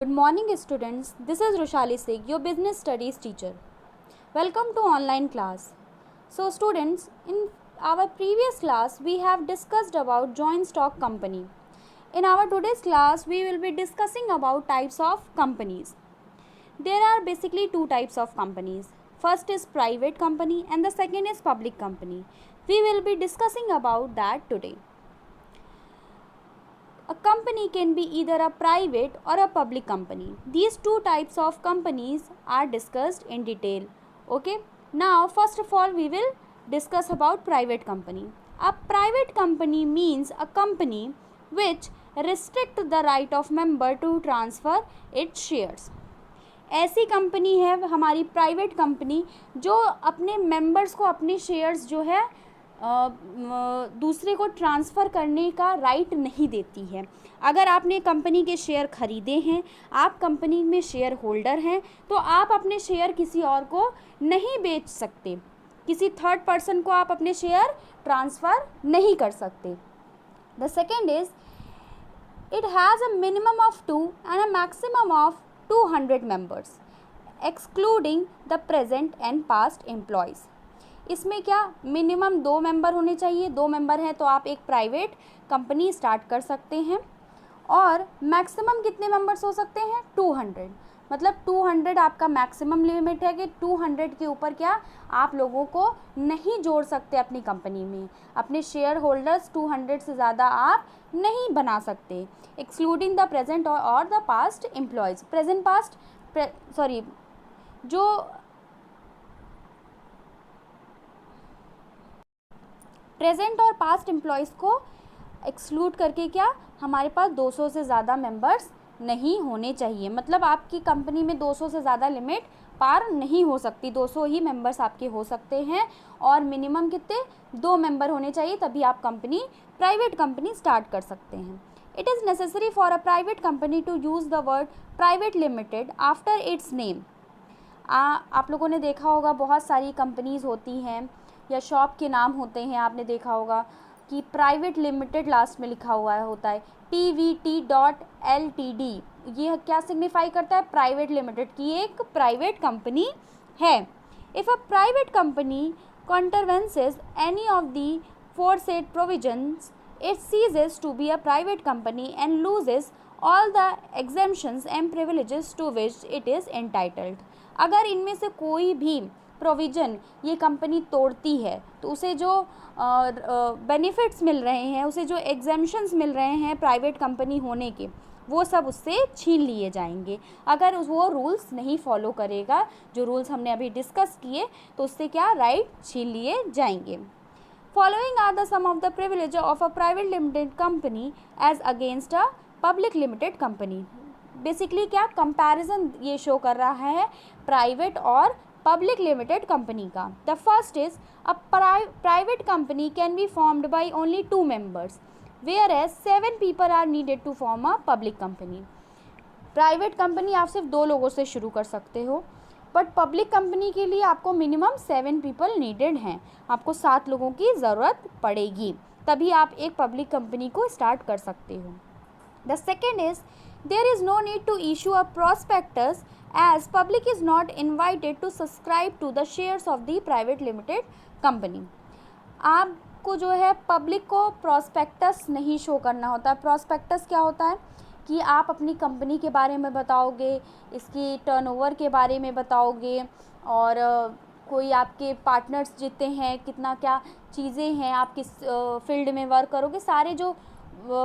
Good morning students, this is Roshali Singh, your business studies teacher. Welcome to online class. So students, in our previous class we have discussed about joint stock company. In our today's class we will be discussing about types of companies. There are basically two types of companies. First is private company and the second is public company. We will be discussing about that today. A company can be either a private or a public company. These two types of companies are discussed in detail. Okay. Now, first of all, we will discuss about private company. A private company means a company which restrict the right of member to transfer its shares. ऐसी company है हमारी private company जो अपने members को अपने shares जो है दूसरे को ट्रांसफ़र करने का राइट नहीं देती है। अगर आपने कंपनी के शेयर ख़रीदे हैं, आप कंपनी में शेयर होल्डर हैं, तो आप अपने शेयर किसी और को नहीं बेच सकते, किसी थर्ड पर्सन को आप अपने शेयर ट्रांसफ़र नहीं कर सकते। The second is it has a minimum of 2 and a maximum of 200 members excluding the present and past employees. इसमें क्या मिनिमम 2 मेंबर होने चाहिए, 2 मेंबर हैं तो आप एक प्राइवेट कंपनी स्टार्ट कर सकते हैं। और मैक्सिमम कितने मेंबर्स हो सकते हैं? 200, मतलब 200 आपका मैक्सिमम लिमिट है कि 200 के ऊपर क्या आप लोगों को नहीं जोड़ सकते अपनी कंपनी में, अपने शेयर होल्डर्स 200 से ज़्यादा आप नहीं बना सकते, एक्सक्लूडिंग द प्रेजेंट और the past employees. Present past जो प्रेजेंट और पास्ट एम्प्लॉयज़ को एक्सक्लूड करके क्या हमारे पास 200 से ज़्यादा मेंबर्स नहीं होने चाहिए, मतलब आपकी कंपनी में 200 से ज़्यादा लिमिट पार नहीं हो सकती, 200 ही मेंबर्स आपके हो सकते हैं और मिनिमम कितने 2 मेंबर होने चाहिए, तभी आप प्राइवेट कंपनी स्टार्ट कर सकते हैं। It is necessary for a private company to use the word private limited after its name. आप लोगों ने देखा होगा बहुत सारी कंपनीज़ होती हैं या शॉप के नाम होते हैं, आपने देखा होगा कि प्राइवेट लिमिटेड लास्ट में लिखा हुआ होता है, PVT.LTD। ये क्या सिग्निफाई करता है? प्राइवेट लिमिटेड की एक प्राइवेट कंपनी है। If a private company contravenes any of the foresaid provisions, it ceases to be a private company and loses all the exemptions and privileges to which it is entitled। अगर इनमें से कोई भी provision ये company तोड़ती है तो उसे जो बेनिफिट्स मिल रहे हैं, उसे जो एग्जेम्पशंस मिल रहे हैं प्राइवेट कंपनी होने के, वो सब उससे छीन लिए जाएंगे। अगर वो रूल्स नहीं फॉलो करेगा, जो रूल्स हमने अभी डिस्कस किए, तो उससे क्या राइट छीन लिए जाएंगे। Following are the sum of the privilege of a private limited company as against a public limited company. Basically क्या कंपैरिजन ये शो कर रहा है प्राइवेट और पब्लिक लिमिटेड कंपनी का। The first is a private company can be formed by only 2 members whereas 7 people are needed to form a public company. Private company आप सिर्फ 2 लोगों से शुरू कर सकते हो, बट पब्लिक कंपनी के लिए आपको मिनिमम 7 पीपल नीडेड हैं, आपको 7 लोगों की ज़रूरत पड़ेगी, तभी आप एक पब्लिक कंपनी को स्टार्ट कर सकते हो। The second is there is no need to issue a prospectus as public is not invited to subscribe to the shares of the private limited company। आपको जो है पब्लिक को प्रॉस्पेक्टस नहीं show करना होता। प्रॉस्पेक्टस क्या होता है कि आप अपनी कंपनी के बारे में बताओगे, इसकी टर्नओवर के बारे में बताओगे, और कोई आपके पार्टनर्स जितने हैं, कितना क्या चीज़ें हैं, आप किस फील्ड में वर्क करोगे, सारे जो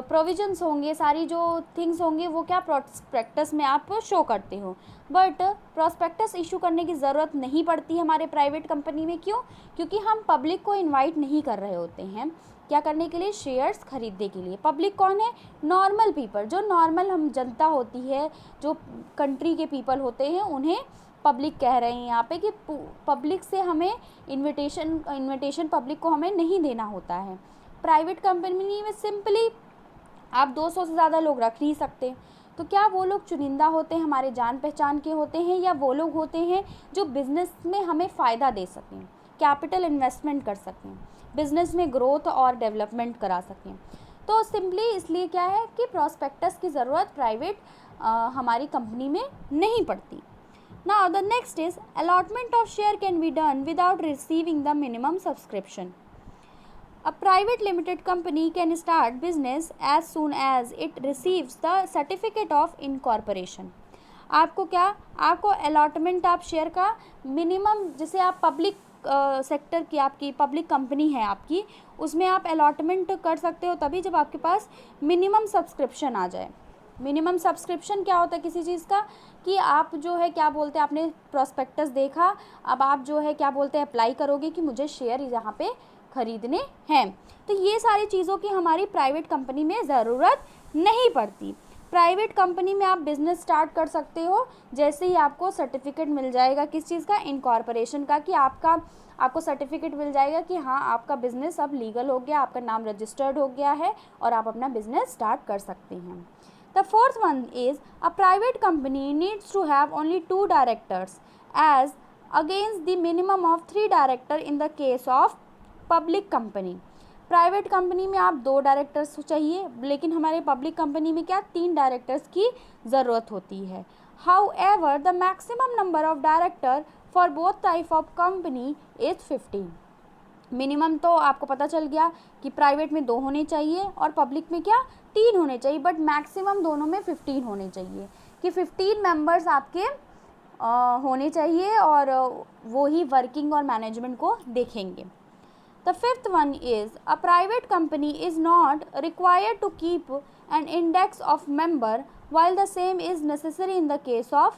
प्रोविजंस होंगे, सारी जो थिंग्स होंगे, वो क्या प्रॉस्पेक्टस में आप शो करते हो। बट प्रॉस्पेक्टस इशू करने की ज़रूरत नहीं पड़ती हमारे प्राइवेट कंपनी में। क्यों? क्योंकि हम पब्लिक को इनवाइट नहीं कर रहे होते हैं, क्या करने के लिए? शेयर्स खरीदने के लिए। पब्लिक कौन है? नॉर्मल पीपल, जो नॉर्मल हम जनता होती है, जो कंट्री के पीपल होते हैं, उन्हें पब्लिक कह रहे हैं यहाँ पे कि पब्लिक से हमें इन्विटेशन पब्लिक को हमें नहीं देना होता है। प्राइवेट कंपनी में सिंपली आप 200 से ज़्यादा लोग रख नहीं सकते, तो क्या वो लोग चुनिंदा होते हैं, हमारे जान पहचान के होते हैं, या वो लोग होते हैं जो बिज़नेस में हमें फ़ायदा दे सकें, कैपिटल इन्वेस्टमेंट कर सकें, बिज़नेस में ग्रोथ और डेवलपमेंट करा सकें। तो सिंपली इसलिए क्या है कि प्रॉस्पेक्टस की ज़रूरत प्राइवेट हमारी कंपनी में नहीं पड़ती। Now the next is allotment of share can be done without receiving the minimum subscription. A private limited company can start business as soon as it receives the certificate of incorporation. आपको allotment आप share का minimum, जैसे आप public sector की आपकी public company है आपकी, उसमें आप अलॉटमेंट कर सकते हो तभी जब आपके पास मिनिमम सब्सक्रिप्शन आ जाए। मिनिमम सब्सक्रिप्शन क्या होता है किसी चीज़ का, कि आप जो है क्या बोलते हैं, आपने प्रोस्पेक्टस देखा, अब आप जो है क्या बोलते हैं अप्लाई करोगे कि मुझे शेयर यहाँ पे खरीदने हैं। तो ये सारी चीज़ों की हमारी प्राइवेट कंपनी में ज़रूरत नहीं पड़ती। प्राइवेट कंपनी में आप बिज़नेस स्टार्ट कर सकते हो जैसे ही आपको सर्टिफिकेट मिल जाएगा, किस चीज़ का, इनकॉर्पोरेशन का, कि आपको सर्टिफिकेट मिल जाएगा कि हाँ आपका बिज़नेस अब लीगल हो गया, आपका नाम रजिस्टर्ड हो गया है और आप अपना बिज़नेस स्टार्ट कर सकते हैं। The fourth one is a private company needs to have only 2 directors as against the minimum of 3 director in the case of public company. Private company में आप 2 डायरेक्टर्स चाहिए, लेकिन हमारे पब्लिक कंपनी में क्या 3 डायरेक्टर्स की ज़रूरत होती है। How ever the maximum number of director for both type of company is 15। Minimum तो आपको पता चल गया कि प्राइवेट में 2 होने चाहिए और पब्लिक में क्या 3 होने चाहिए, बट मैक्सिमम दोनों में 15 होने चाहिए, कि 15 मेंबर्स आपके होने चाहिए और वो ही वर्किंग और मैनेजमेंट को देखेंगे। The fifth one is a private company is not required to keep an index of member while the same is necessary in the case of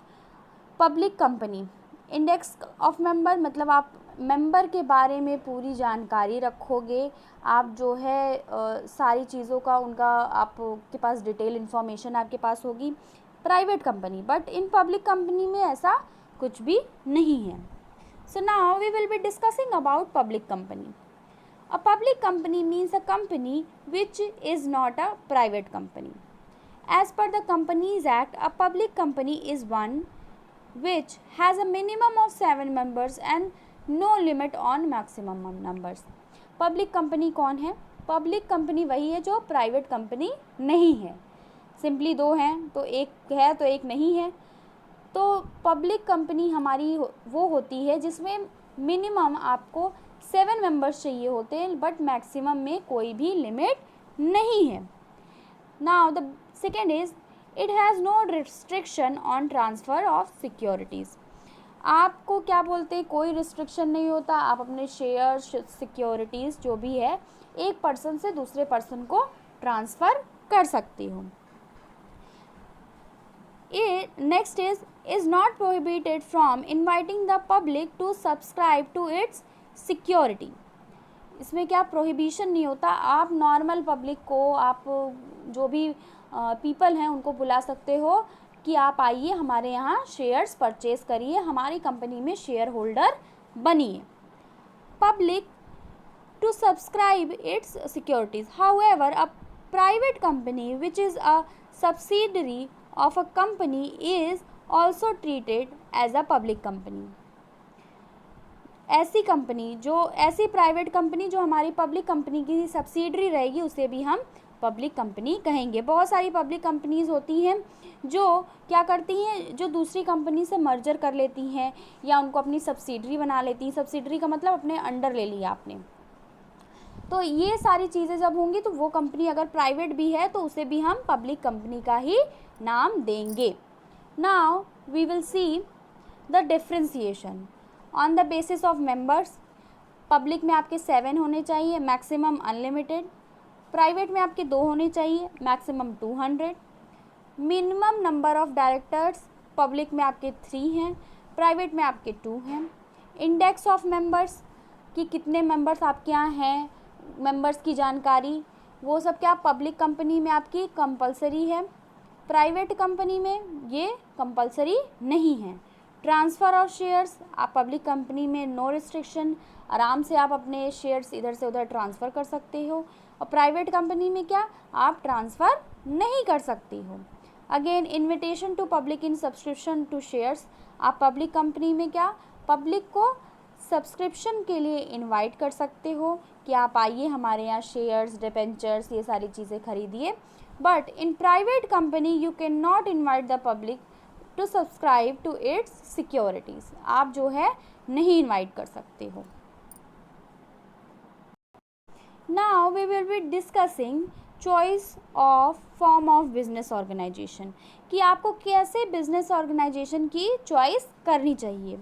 public company. Index of member मतलब आप member के बारे में पूरी जानकारी रखोगे, आप जो है सारी चीज़ों का उनका आपके पास डिटेल इन्फॉर्मेशन आपके पास होगी private company, but in public company में ऐसा कुछ भी नहीं है। So now we will be discussing about public company. A public company means a company which is not a private company. As per the Companies Act, a public company is one which has a minimum of 7 members and no limit on maximum numbers. Public company कौन है? Public company वही है जो private company नहीं है। Simply 2 हैं, तो एक है तो एक नहीं है। तो पब्लिक कंपनी हमारी वो होती है जिसमें मिनिमम आपको 7 मेंबर्स चाहिए होते हैं, बट मैक्सिमम में कोई भी लिमिट नहीं है। Now the second is it has no restriction on transfer of securities. आपको क्या बोलते हैं, कोई रिस्ट्रिक्शन नहीं होता, आप अपने शेयर सिक्योरिटीज़ जो भी है एक पर्सन से दूसरे पर्सन को ट्रांसफ़र कर सकते हो। Next is not prohibited from inviting the public to subscribe to its security. इसमें क्या प्रोहिबिशन नहीं होता, आप नॉर्मल पब्लिक को, आप जो भी पीपल हैं उनको बुला सकते हो कि आप आइए हमारे यहाँ शेयर्स परचेज करिए, हमारी कंपनी में शेयर होल्डर बनिए। Public to subscribe its securities. However a private company which is a subsidiary of a company is also treated as a public company. ऐसी प्राइवेट कंपनी जो हमारी पब्लिक कंपनी की subsidiary रहेगी उसे भी हम पब्लिक कंपनी कहेंगे। बहुत सारी पब्लिक कंपनीज़ होती हैं जो क्या करती हैं, जो दूसरी कंपनी से मर्जर कर लेती हैं या उनको अपनी सब्सिडरी बना लेती हैं। सब्सिडरी का मतलब अपने अंडर ले लिया आपने। तो ये सारी चीज़ें जब होंगी तो वो कंपनी अगर प्राइवेट भी है तो उसे भी हम पब्लिक कंपनी का ही नाम देंगे। Now we will see the differentiation on the basis of members. Public में आपके 7 होने चाहिए, मैक्सिमम अनलिमिटेड। प्राइवेट में आपके 2 होने चाहिए, maximum 200। Minimum number of directors public में आपके 3 हैं, प्राइवेट में आपके 2 हैं। इंडेक्स ऑफ मेंबर्स कि कितने मेंबर्स आपके यहाँ हैं, मेंबर्स की जानकारी वो सब क्या पब्लिक कंपनी में आपकी कंपलसरी है, प्राइवेट कंपनी में ये कंपलसरी नहीं है। ट्रांसफ़र ऑफ शेयर्स आप पब्लिक कंपनी में नो रिस्ट्रिक्शन, आराम से आप अपने शेयर्स इधर से उधर ट्रांसफ़र कर सकते हो, और प्राइवेट कंपनी में क्या आप ट्रांसफ़र नहीं कर सकते हो। Again invitation to public in subscription to shares, आप पब्लिक कंपनी में क्या पब्लिक को सब्सक्रिप्शन के लिए इनवाइट कर सकते हो कि आप आइए हमारे यहाँ शेयर्स, डिबेंचर्स ये सारी चीज़ें खरीदिए। But in private company you can not invite the public to subscribe to its securities, आप जो है नहीं इन्वाइट कर सकते हो। Now we will be discussing choice of form of business organisation, कि आपको कैसे बिजनेस ऑर्गेनाइजेशन की चॉइस करनी चाहिए।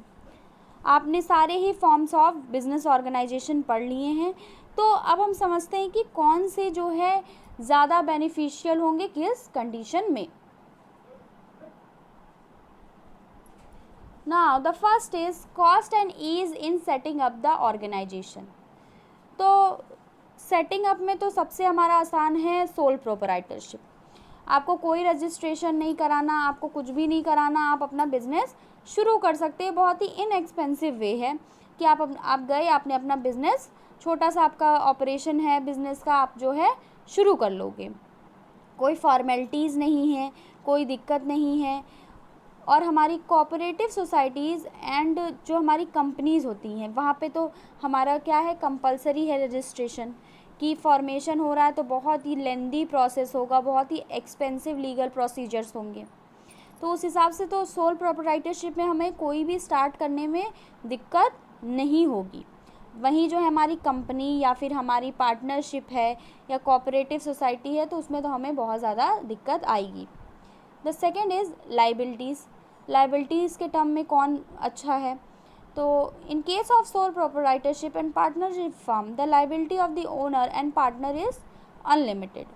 आपने सारे ही फॉर्म्स ऑफ बिजनेस ऑर्गेनाइजेशन पढ़ लिए हैं, तो अब हम समझते हैं कि कौन से जो है ज़्यादा बेनिफिशियल होंगे किस कंडीशन में। Now the first is cost and ease in setting up the organisation. तो सेटिंग अप में तो सबसे हमारा आसान है सोल प्रोपराइटरशिप। आपको कोई रजिस्ट्रेशन नहीं कराना, आपको कुछ भी नहीं कराना, आप अपना बिजनेस शुरू कर सकते हैं। बहुत ही इनएक्सपेंसिव वे है कि आप गए, आपने अपना बिजनेस, छोटा सा आपका ऑपरेशन है बिजनेस का, आप जो है शुरू कर लोगे। कोई फॉर्मेलिटीज़ नहीं है, कोई दिक्कत नहीं है। और हमारी कोऑपरेटिव सोसाइटीज़ एंड जो हमारी कंपनीज़ होती हैं वहाँ पे तो हमारा क्या है, कंपलसरी है रजिस्ट्रेशन की। फॉर्मेशन हो रहा है तो बहुत ही लेंदी प्रोसेस होगा, बहुत ही एक्सपेंसिव लीगल प्रोसीजर्स होंगे। तो उस हिसाब से तो सोल प्रोप्राइटरशिप में हमें कोई भी स्टार्ट करने में दिक्कत नहीं होगी। वहीं जो है हमारी कंपनी या फिर हमारी पार्टनरशिप है या कोऑपरेटिव सोसाइटी है तो उसमें तो हमें बहुत ज़्यादा दिक्कत आएगी। The second is liabilities. Liabilities के टर्म में कौन अच्छा है, तो in case of sole proprietorship and partnership firm the liability of the owner and partner is unlimited.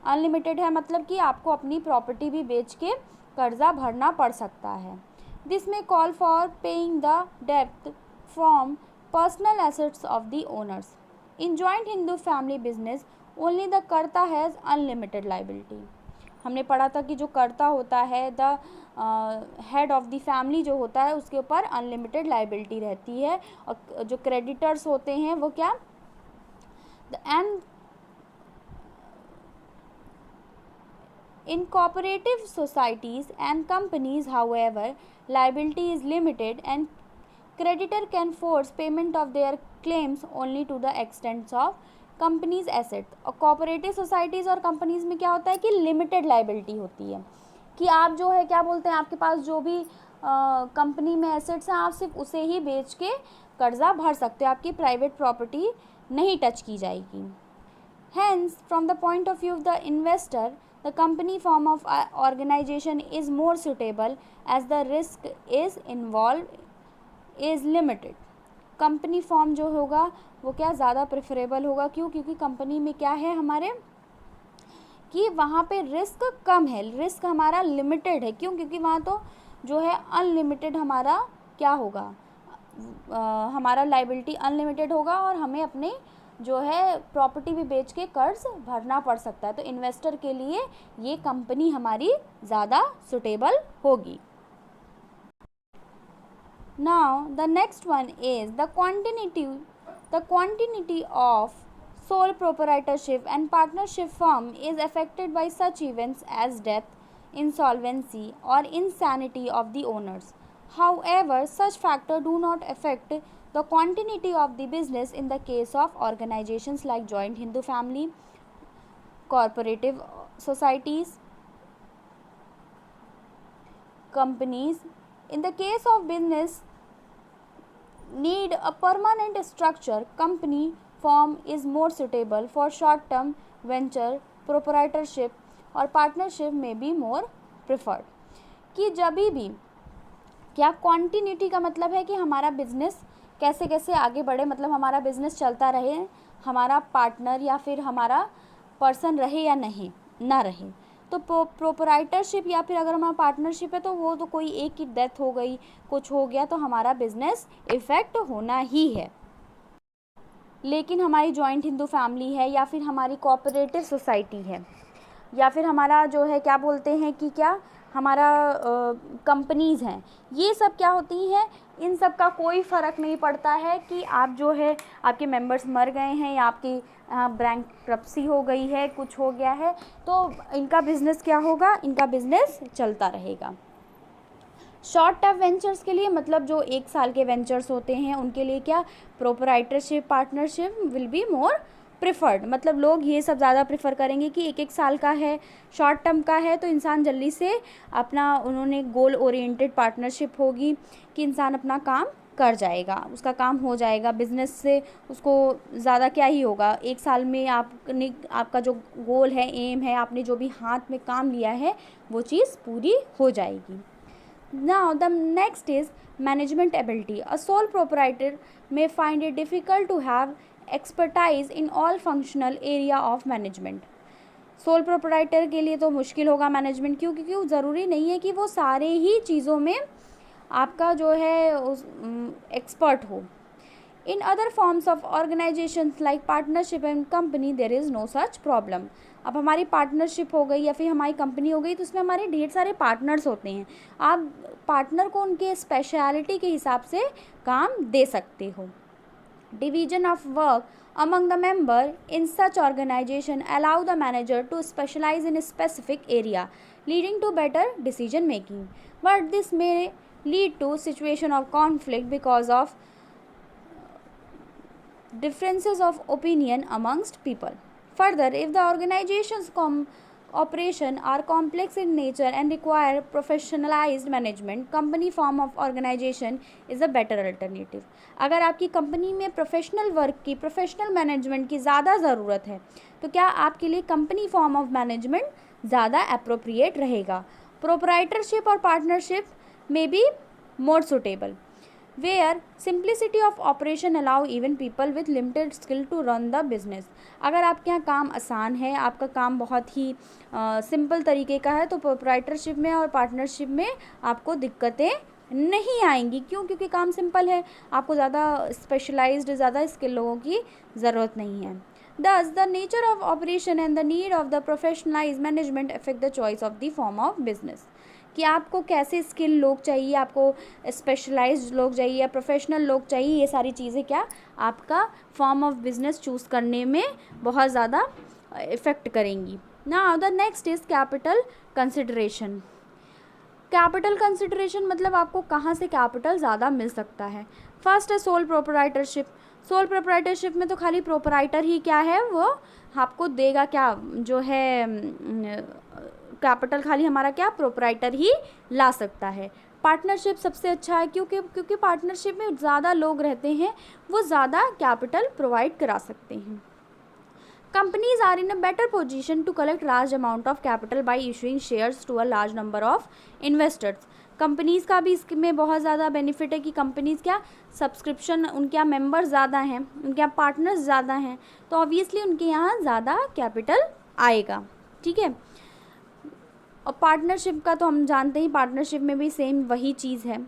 Unlimited है मतलब कि आपको अपनी प्रॉपर्टी भी बेच के कर्जा भरना पड़ सकता है। दिस में call for paying the depth from personal assets of the owners. In joint Hindu family business only the कर्ता हैज़ अनलिमिटेड लाइबिलिटी। हमने पढ़ा था कि जो कर्ता होता है, the head of the family जो होता है, उसके ऊपर अनलिमिटेड लाइबिलिटी रहती है। और जो क्रेडिटर्स होते हैं वो क्या, and in cooperative societies and companies, however, liability is limited and creditor can force payment of their claims only to the extent of company's asset। और cooperative societies और companies में क्या होता है कि limited liability होती है, कि आप जो है क्या बोलते हैं, आपके पास जो भी कंपनी में एसेट्स हैं आप सिर्फ उसे ही बेच के कर्जा भर सकते हो, आपकी प्राइवेट प्रॉपर्टी नहीं टच की जाएगी। Hence, from the point of view of the investor, the company form of organization is more suitable as the risk is involved is limited। Company form जो होगा वो क्या ज़्यादा प्रेफरेबल होगा, क्यों, क्योंकि कंपनी में क्या है हमारे कि वहाँ पे रिस्क कम है, रिस्क हमारा लिमिटेड है। क्यों, क्योंकि वहाँ तो जो है अनलिमिटेड हमारा क्या होगा, हमारा लाइबिलिटी अनलिमिटेड होगा और हमें अपने जो है प्रॉपर्टी भी बेच के कर्ज भरना पड़ सकता है। तो इन्वेस्टर के लिए ये कंपनी हमारी ज़्यादा सुटेबल होगी। Now the next one is the quantity of sole proprietorship and partnership firm is affected by such events as death, insolvency or insanity of the owners. However, such factors do not affect the continuity of the business in the case of organizations like Joint Hindu Family, cooperative societies, companies. In the case of business need a permanent structure, company form is more suitable for short term venture, proprietorship और partnership में भी more preferred. कि जब भी क्या continuity का मतलब है कि हमारा बिजनेस कैसे कैसे आगे बढ़े, मतलब हमारा बिजनेस चलता रहे, हमारा पार्टनर या फिर हमारा पर्सन रहे या नहीं ना रहे। तो प्रोपराइटरशिप या फिर अगर हमारा पार्टनरशिप है तो वो तो कोई एक की डेथ हो गई, कुछ हो गया तो हमारा बिजनेस इफ़ेक्ट होना ही है। लेकिन हमारी जॉइंट हिंदू फैमिली है या फिर हमारी कोऑपरेटिव सोसाइटी है या फिर हमारा जो है क्या बोलते हैं कि क्या हमारा कंपनीज़ हैं, ये सब क्या होती हैं, इन सब का कोई फ़र्क नहीं पड़ता है कि आप जो है आपके मेंबर्स मर गए हैं या आपकी बैंकरप्सी हो गई है, कुछ हो गया है, तो इनका बिज़नेस क्या होगा, इनका बिज़नेस चलता रहेगा। शॉर्ट टर्म वेंचर्स के लिए मतलब जो 1 साल के वेंचर्स होते हैं उनके लिए क्या proprietorship partnership will be more preferred, मतलब लोग ये सब ज़्यादा प्रेफर करेंगे कि एक साल का है, शॉर्ट टर्म का है, तो इंसान जल्दी से अपना, उन्होंने गोल ओरिएंटेड पार्टनरशिप होगी कि इंसान अपना काम कर जाएगा, उसका काम हो जाएगा, बिजनेस से उसको ज़्यादा क्या ही होगा, एक साल में आपने आपका जो गोल है, एम है, आपने जो भी हाथ में काम लिया है वो चीज़ पूरी हो जाएगी। Now the next is management ability. A sole proprietor may find it difficult to have expertise in all functional area of management. Sole proprietor के लिए तो मुश्किल होगा मैनेजमेंट, क्योंकि ज़रूरी नहीं है कि वो सारे ही चीज़ों में आपका जो है उस एक्सपर्ट हो। In other forms of organisations like partnership and company there is no such problem. अब हमारी पार्टनरशिप हो गई या फिर हमारी कंपनी हो गई तो उसमें हमारे ढेर सारे पार्टनर्स होते हैं, आप पार्टनर को उनके स्पेशलिटी के हिसाब से काम दे सकते हो। Division of work among the member in such organization allow the manager to specialize in a specific area, leading to better decision making, but this may lead to situation of conflict because of differences of opinion amongst people. Further, if the organization's operation are complex in nature and require professionalized management, company form of organization is a better alternative. अगर आपकी company में professional work की, professional management की ज़्यादा ज़रूरत है तो क्या आपके लिए कंपनी फॉर्म ऑफ मैनेजमेंट ज़्यादा अप्रोप्रिएट रहेगा। प्रोप्राइटरशिप और पार्टनरशिप में be more suitable, where simplicity of operation allow even people with limited skill to run the business. अगर आपके यहाँ काम आसान है, आपका काम बहुत ही सिंपल तरीके का है तो प्रोप्राइटरशिप में और पार्टनरशिप में आपको दिक्कतें नहीं आएंगी। क्यों? क्योंकि काम सिंपल है, आपको ज़्यादा स्पेशलाइज्ड, ज़्यादा स्किल लोगों की ज़रूरत नहीं है। Thus, the nature of operation and the need of the professionalized management affect the choice of the form of business. कि आपको कैसे स्किल लोग चाहिए, आपको स्पेशलाइज्ड लोग चाहिए या प्रोफेशनल लोग चाहिए, ये सारी चीज़ें क्या आपका फॉर्म ऑफ बिजनेस चूज़ करने में बहुत ज़्यादा इफ़ेक्ट करेंगी। Now the next is capital consideration. Capital consideration मतलब आपको कहाँ से कैपिटल ज़्यादा मिल सकता है। फर्स्ट है सोल प्रोप्राइटरशिप। सोल प्रोप्राइटरशिप में तो खाली प्रोप्राइटर ही क्या है वो आपको देगा, क्या जो है कैपिटल खाली हमारा क्या प्रोप्राइटर ही ला सकता है। पार्टनरशिप सबसे अच्छा है क्योंकि पार्टनरशिप में ज़्यादा लोग रहते हैं, वो ज़्यादा कैपिटल प्रोवाइड करा सकते हैं। Companies are in a better position to collect large amount of capital by issuing shares to a large number of investors. Companies का भी इसमें बहुत ज़्यादा बेनिफिट है कि कंपनीज़ क्या सब्सक्रिप्शन, उनके यहाँ मेंबर ज़्यादा हैं, उनके यहाँ पार्टनर्स ज़्यादा हैं, तो ऑब्वियसली उनके यहाँ ज़्यादा कैपिटल आएगा। ठीक है, और पार्टनरशिप का तो हम जानते ही, पार्टनरशिप में भी सेम वही चीज़ है।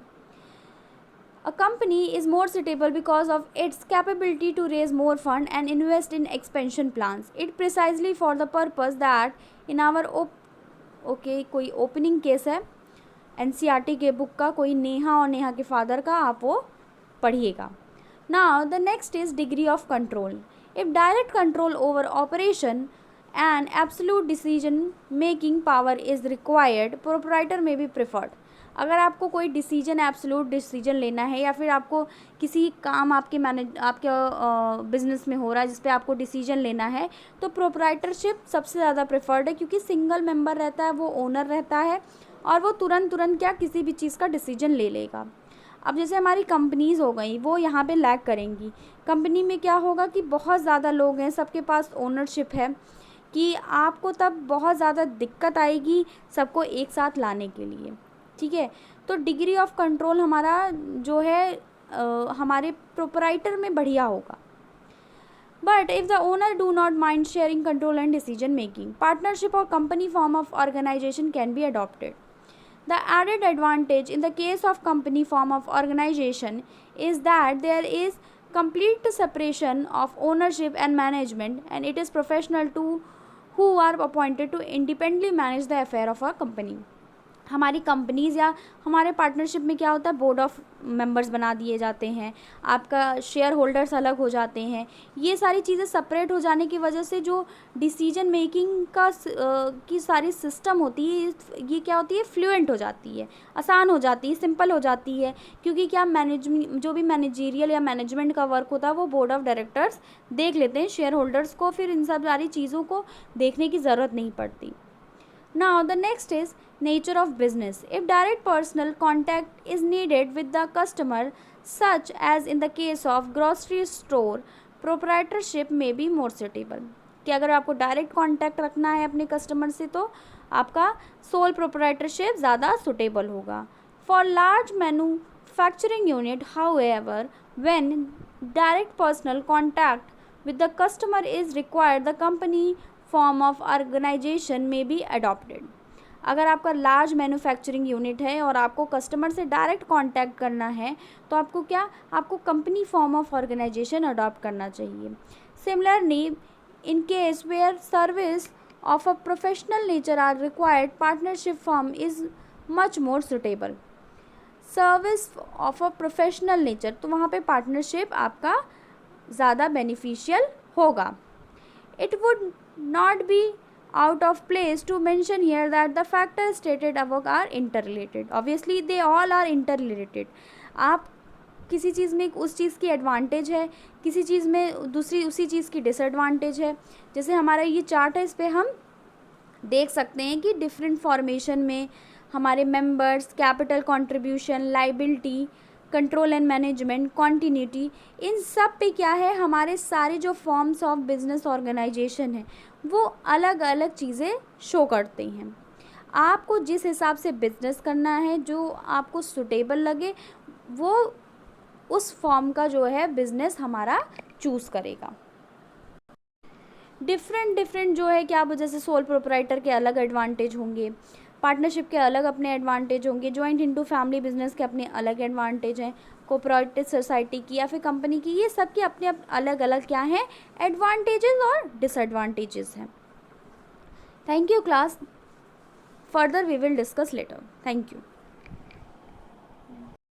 A company is more suitable because of its capability to raise more fund and invest in expansion plans. It precisely for the purpose that in our कोई ओपनिंग केस है NCERT के book का, कोई नेहा और नेहा के father का, आप वो पढ़िएगा। Now the next is degree of control. If direct control over operation and absolute decision making power is required, proprietor may be preferred. अगर आपको कोई डिसीजन, एब्सोल्यूट डिसीजन लेना है या फिर आपको किसी काम आपके बिजनेस में हो रहा है जिस पे आपको डिसीजन लेना है, तो प्रोप्राइटरशिप सबसे ज़्यादा प्रेफर्ड है क्योंकि सिंगल मेंबर रहता है, वो ओनर रहता है और वो तुरंत क्या किसी भी चीज़ का डिसीजन ले लेगा। अब जैसे हमारी कंपनीज़ हो गई, वो यहाँ पे लैग करेंगी। कंपनी में क्या होगा कि बहुत ज़्यादा लोग हैं, सबके पास ओनरशिप है, कि आपको तब बहुत ज़्यादा दिक्कत आएगी सबको एक साथ लाने के लिए। ठीक है, तो डिग्री ऑफ कंट्रोल हमारा जो है हमारे प्रोप्राइटर में बढ़िया होगा। But if the owner do not mind sharing control and decision making, partnership और company form of organization can be adopted. The added advantage in the case of company form of organization is that there is complete separation of ownership and management, and it is professional who are appointed to independently manage the affair of a company. हमारी companies या हमारे partnership में क्या होता है, board of members बना दिए जाते हैं, आपका शेयर होल्डर्स अलग हो जाते हैं। ये सारी चीज़ें सेपरेट हो जाने की वजह से जो डिसीजन मेकिंग की सारी सिस्टम होती है, ये क्या होती है, फ्लुएंट हो जाती है, आसान हो जाती है, सिंपल हो जाती है। क्योंकि क्या जो भी मैनेजरियल या मैनेजमेंट का वर्क होता है वो बोर्ड ऑफ डायरेक्टर्स देख लेते हैं, शेयर होल्डर्स को फिर इन सब सारी चीज़ों को देखने की ज़रूरत नहीं पड़ती। Now, the next is nature of business. If direct personal contact is needed with the customer, such as in the case of grocery store, proprietorship may be more suitable. कि अगर आपको डायरेक्ट कांटेक्ट रखना है अपने customer से तो आपका sole proprietorship ज़्यादा सुटेबल होगा. For large manufacturing unit, however, when direct personal contact with the customer is required, the company form of organization may be adopted. अगर आपका लार्ज मैन्युफैक्चरिंग यूनिट है और आपको कस्टमर से डायरेक्ट कांटेक्ट करना है तो आपको company form of organisation adopt करना चाहिए. Similarly, in case where service of a professional nature are required, partnership form is much more suitable. Service of a professional nature, तो वहाँ पे पार्टनरशिप आपका ज़्यादा बेनिफिशियल होगा. It would not be out of place to mention here that the factors stated above are interrelated. Obviously they all are interrelated. आप किसी चीज़ में उस चीज़ की एडवांटेज है, किसी चीज़ में दूसरी उसी चीज़ की डिसएडवांटेज है. जैसे हमारा ये चार्ट है, इस पर हम देख सकते हैं कि डिफरेंट फॉर्मेशन में हमारे members, capital contribution, liability, control and management, continuity, इन सब पे क्या है, हमारे सारे जो फॉर्म्स ऑफ बिजनेस ऑर्गेनाइजेशन है वो अलग अलग चीज़ें शो करते हैं. आपको जिस हिसाब से बिजनेस करना है, जो आपको सुटेबल लगे, वो उस फॉर्म का जो है बिजनेस हमारा चूज़ करेगा. डिफरेंट जो है क्या, जैसे सोल प्रोप्राइटर के अलग एडवांटेज होंगे, पार्टनरशिप के अलग अपने एडवांटेज होंगे, जॉइंट इनटू फैमिली बिजनेस के अपने अलग एडवांटेज हैं, कोऑपरेटिव सोसाइटी की या फिर कंपनी की, ये सब के अपने अलग अलग क्या हैं, एडवांटेजेस और डिसएडवांटेजेस हैं. Thank you class. Further we will discuss later. Thank you.